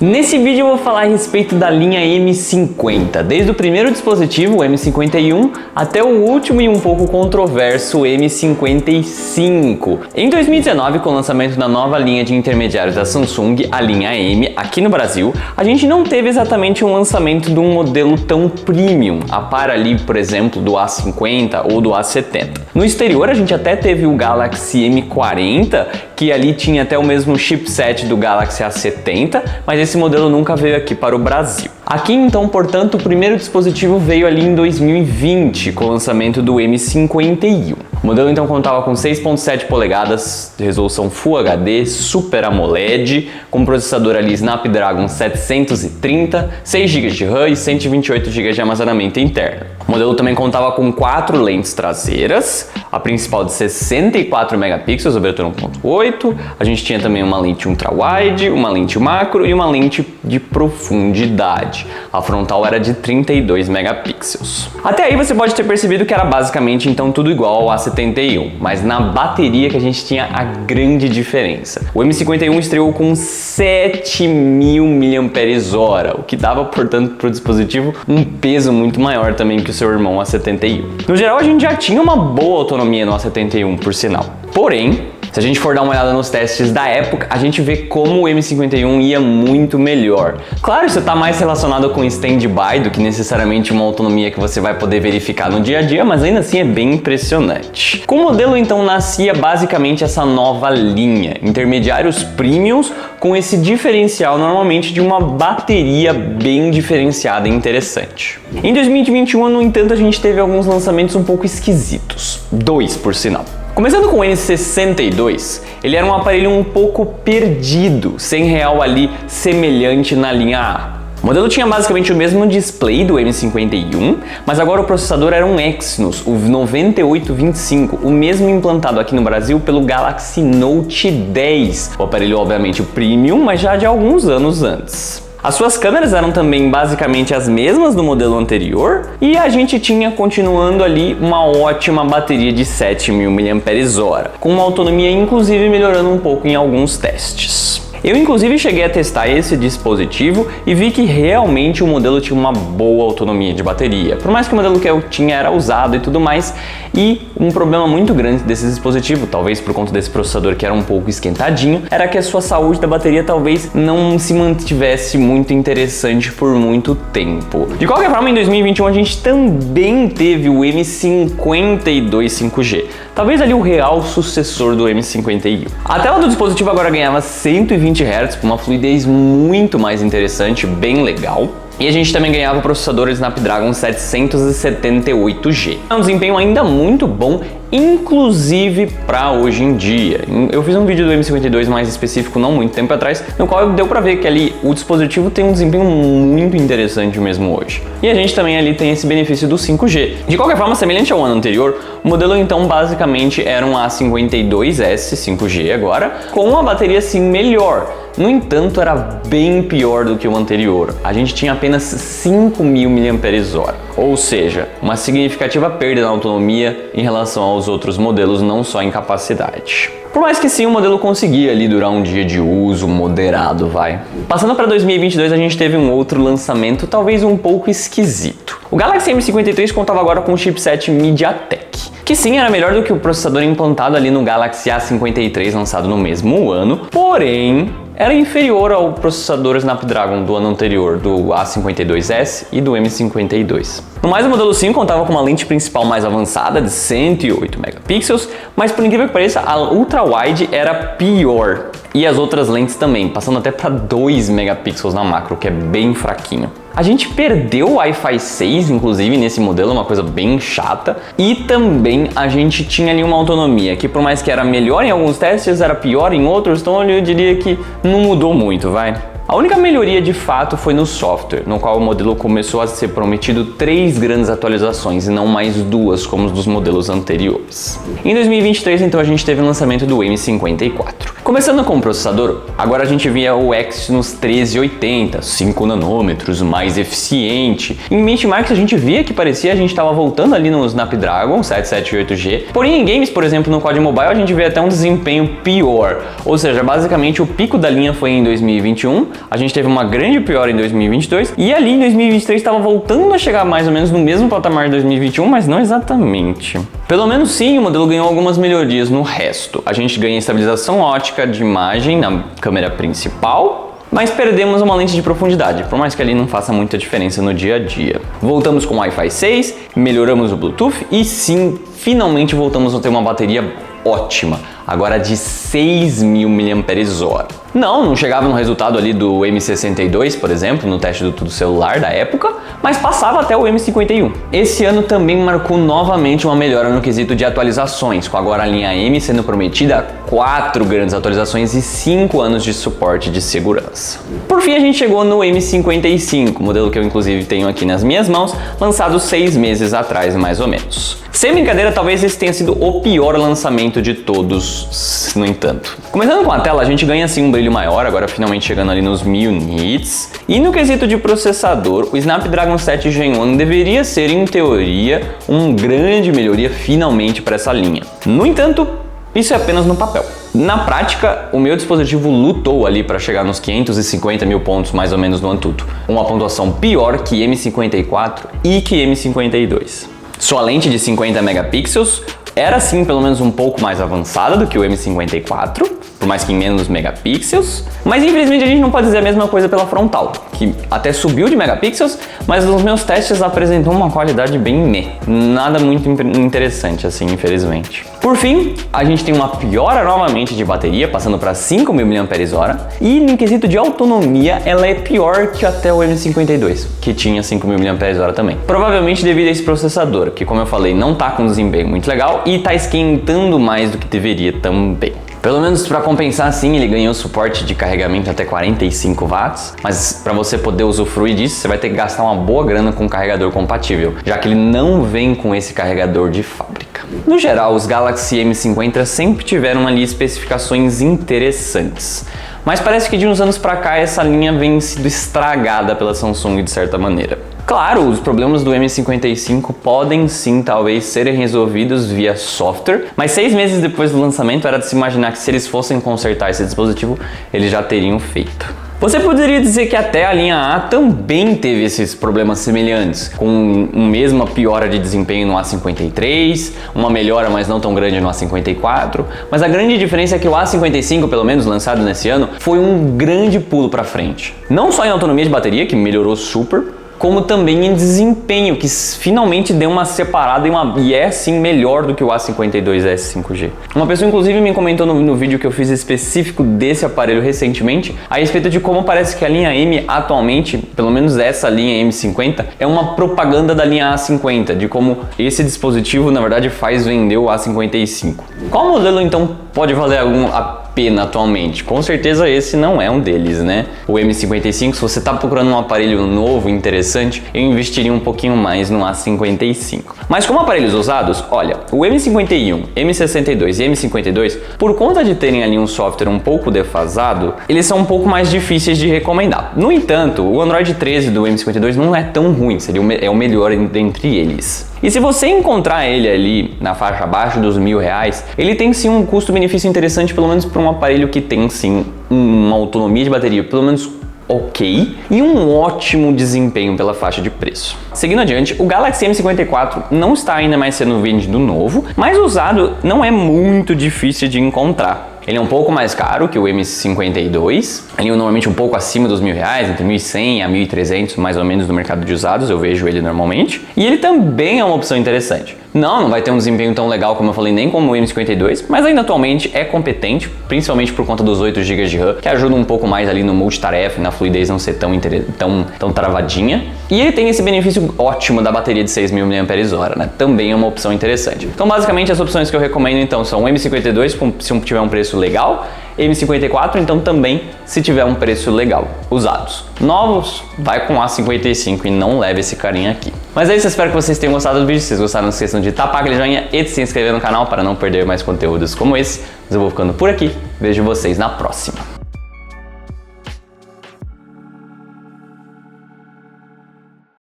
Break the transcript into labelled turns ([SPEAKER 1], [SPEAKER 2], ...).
[SPEAKER 1] Nesse vídeo eu vou falar a respeito da linha M50, desde o primeiro dispositivo, o M51, até o último e um pouco controverso M55. Em 2019, com o lançamento da nova linha de intermediários da Samsung, a linha M, aqui no Brasil, a gente não teve exatamente um lançamento de um modelo tão premium, a par ali, por exemplo, do A50 ou do A70. No exterior, a gente até teve o Galaxy M40, que ali tinha até o mesmo chipset do Galaxy A70, mas esse modelo nunca veio aqui para o Brasil. Aqui então, portanto, o primeiro dispositivo veio ali em 2020, com o lançamento do M51. O modelo então contava com 6.7 polegadas de resolução Full HD, Super AMOLED, com processador ali Snapdragon 730, 6 GB de RAM e 128 GB de armazenamento interno. O modelo também contava com 4 lentes traseiras, a principal de 64 megapixels, abertura 1.8, a gente tinha também uma lente ultra-wide, uma lente macro e uma lente de profundidade. A frontal era de 32 megapixels. Até aí você pode ter percebido que era basicamente então tudo igual ao A71, mas na bateria que a gente tinha a grande diferença. O M51 estreou com 7.000 mAh, o que dava, portanto, para o dispositivo um peso muito maior também que o seu irmão A71. No geral, a gente já tinha uma boa autonomia no A71, por sinal. Porém, se a gente for dar uma olhada nos testes da época, a gente vê como o M51 ia muito melhor. Claro, isso está mais relacionado com stand-by do que necessariamente uma autonomia que você vai poder verificar no dia a dia, mas ainda assim é bem impressionante. Com o modelo então nascia basicamente essa nova linha, intermediários premiums com esse diferencial normalmente de uma bateria bem diferenciada e interessante. Em 2021, no entanto, a gente teve alguns lançamentos um pouco esquisitos, dois por sinal. Começando com o N62, ele era um aparelho um pouco perdido, sem real ali semelhante na linha A. O modelo tinha basicamente o mesmo display do M51, mas agora o processador era um Exynos, o 9825, o mesmo implantado aqui no Brasil pelo Galaxy Note 10. O aparelho obviamente o premium, mas já de alguns anos antes. As suas câmeras eram também basicamente as mesmas do modelo anterior e a gente tinha, continuando ali, uma ótima bateria de 7.000 mAh, com uma autonomia inclusive melhorando um pouco em alguns testes. Eu inclusive cheguei a testar esse dispositivo e vi que realmente o modelo tinha uma boa autonomia de bateria, por mais que o modelo que eu tinha era usado e tudo mais, e um problema muito grande desse dispositivo, talvez por conta desse processador que era um pouco esquentadinho, era que a sua saúde da bateria talvez não se mantivesse muito interessante por muito tempo. De qualquer forma, em 2021 a gente também teve o M52 5G, talvez ali o real sucessor do M51. A tela do dispositivo agora ganhava 120 Hz, com uma fluidez muito mais interessante, bem legal. E a gente também ganhava o processador Snapdragon 778G. É um desempenho ainda muito bom, inclusive para hoje em dia. Eu fiz um vídeo do M52 mais específico não muito tempo atrás, no qual deu para ver que ali o dispositivo tem um desempenho muito interessante mesmo hoje. E a gente também ali tem esse benefício do 5G. De qualquer forma, semelhante ao ano anterior, o modelo então basicamente era um A52s 5G agora, com uma bateria sim melhor. No entanto, era bem pior do que o anterior. A gente tinha apenas 5.000 mAh, ou seja, uma significativa perda na autonomia em relação aos outros modelos, não só em capacidade. Por mais que sim, o modelo conseguia ali durar um dia de uso moderado, vai. Passando para 2022, a gente teve um outro lançamento, talvez um pouco esquisito. O Galaxy M53 contava agora com o chipset MediaTek, que sim era melhor do que o processador implantado ali no Galaxy A53 lançado no mesmo ano, porém era inferior ao processador Snapdragon do ano anterior, do A52s e do M52. No mais, o modelo 5 contava com uma lente principal mais avançada de 108 megapixels, mas por incrível que pareça, a ultra-wide era pior. E as outras lentes também, passando até para 2 megapixels na macro, que é bem fraquinho. A gente perdeu o Wi-Fi 6, inclusive, nesse modelo, uma coisa bem chata. E também a gente tinha ali uma autonomia, que por mais que era melhor em alguns testes, era pior em outros, então eu diria que não mudou muito, vai. A única melhoria de fato foi no software, no qual o modelo começou a ser prometido 3 grandes atualizações e não mais 2 como os dos modelos anteriores. Em 2023, então, a gente teve o lançamento do M54. Começando com o processador, agora a gente via o Exynos 1380, 5 nanômetros, mais eficiente. Em benchmarks a gente via que parecia a gente estava voltando ali no Snapdragon 778G, porém em games, por exemplo, no COD Mobile a gente vê até um desempenho pior, ou seja, basicamente o pico da linha foi em 2021, a gente teve uma grande piora em 2022 e ali em 2023 estava voltando a chegar mais ou menos no mesmo patamar de 2021, mas não exatamente. Pelo menos sim, o modelo ganhou algumas melhorias no resto. A gente ganha estabilização ótica de imagem na câmera principal, mas perdemos uma lente de profundidade, por mais que ali não faça muita diferença no dia a dia. Voltamos com Wi-Fi 6, melhoramos o Bluetooth e sim, finalmente voltamos a ter uma bateria ótima, agora de 6.000 mAh. Não chegava no resultado ali do M62, por exemplo, no teste do Tudo Celular da época, mas passava até o M51. Esse ano também marcou novamente uma melhora no quesito de atualizações, com agora a linha M sendo prometida 4 grandes atualizações e 5 anos de suporte de segurança. Por fim, a gente chegou no M55, modelo que eu inclusive tenho aqui nas minhas mãos, lançado 6 meses atrás, mais ou menos. Sem brincadeira, talvez esse tenha sido o pior lançamento de todos, no entanto. Começando com a tela, a gente ganha assim um brilho maior, agora finalmente chegando ali nos 1000 nits. E no quesito de processador, o Snapdragon 7 Gen 1 deveria ser, em teoria, uma grande melhoria finalmente para essa linha. No entanto, isso é apenas no papel. Na prática, o meu dispositivo lutou ali para chegar nos 550 mil pontos mais ou menos no Antutu. Uma pontuação pior que M54 e que M52. Sua lente de 50 megapixels era sim pelo menos um pouco mais avançada do que o M54, por mais que em menos megapixels, mas infelizmente a gente não pode dizer a mesma coisa pela frontal, que até subiu de megapixels, mas nos meus testes apresentou uma qualidade bem meh, nada muito interessante assim, infelizmente. Por fim, a gente tem uma piora novamente de bateria, passando para 5.000 mAh, e no quesito de autonomia ela é pior que até o M52, que tinha 5.000 mAh também. Provavelmente devido a esse processador, que como eu falei, não tá com um desempenho muito legal e tá esquentando mais do que deveria também. Pelo menos para compensar, sim, ele ganhou suporte de carregamento até 45 watts, mas para você poder usufruir disso, você vai ter que gastar uma boa grana com um carregador compatível, já que ele não vem com esse carregador de fábrica. No geral, os Galaxy M50 sempre tiveram ali especificações interessantes, mas parece que de uns anos para cá essa linha vem sido estragada pela Samsung de certa maneira. Claro, os problemas do M55 podem sim talvez serem resolvidos via software, mas 6 meses depois do lançamento era de se imaginar que se eles fossem consertar esse dispositivo, eles já teriam feito. Você poderia dizer que até a linha A também teve esses problemas semelhantes, com uma mesma piora de desempenho no A53, uma melhora mas não tão grande no A54, mas a grande diferença é que o A55, pelo menos lançado nesse ano, foi um grande pulo para frente. Não só em autonomia de bateria, que melhorou super, como também em desempenho, que finalmente deu uma separada e é sim melhor do que o A52s 5G. Uma pessoa inclusive me comentou no vídeo que eu fiz específico desse aparelho recentemente, a respeito de como parece que a linha M atualmente, pelo menos essa linha M50, é uma propaganda da linha A50, de como esse dispositivo na verdade faz vender o A55. Qual modelo então pode valer a pena atualmente? Com certeza esse não é um deles, né? O M55, se você está procurando um aparelho novo, interessante, eu investiria um pouquinho mais no A55. Mas como aparelhos usados, olha, o M51, M62 e M52, por conta de terem ali um software um pouco defasado, eles são um pouco mais difíceis de recomendar. No entanto, o Android 13 do M52 não é tão ruim, é o melhor entre eles. E se você encontrar ele ali na faixa abaixo dos R$1.000, ele tem sim um custo-benefício interessante, pelo menos para um aparelho que tem sim uma autonomia de bateria pelo menos ok e um ótimo desempenho pela faixa de preço. Seguindo adiante, o Galaxy M54 não está ainda mais sendo vendido novo, mas usado não é muito difícil de encontrar. Ele é um pouco mais caro que o M52, ele é normalmente um pouco acima dos R$1.000, entre 1.100 a 1.300 mais ou menos no mercado de usados, eu vejo ele normalmente. E ele também é uma opção interessante. Não vai ter um desempenho tão legal como eu falei, nem como o M52, mas ainda atualmente é competente, principalmente por conta dos 8 GB de RAM, que ajuda um pouco mais ali no multitarefa, na fluidez não ser tão travadinha. E ele tem esse benefício ótimo da bateria de 6.000 mAh, né? Também é uma opção interessante. Então basicamente as opções que eu recomendo então são o M52, se tiver um preço legal, M54 então também se tiver um preço legal. Usados. Novos, vai com A55 e não leve esse carinha aqui. Mas é isso, espero que vocês tenham gostado do vídeo. Se vocês gostaram, não se esqueçam de tapar aquele joinha e de se inscrever no canal para não perder mais conteúdos como esse. Mas eu vou ficando por aqui. Vejo vocês na próxima.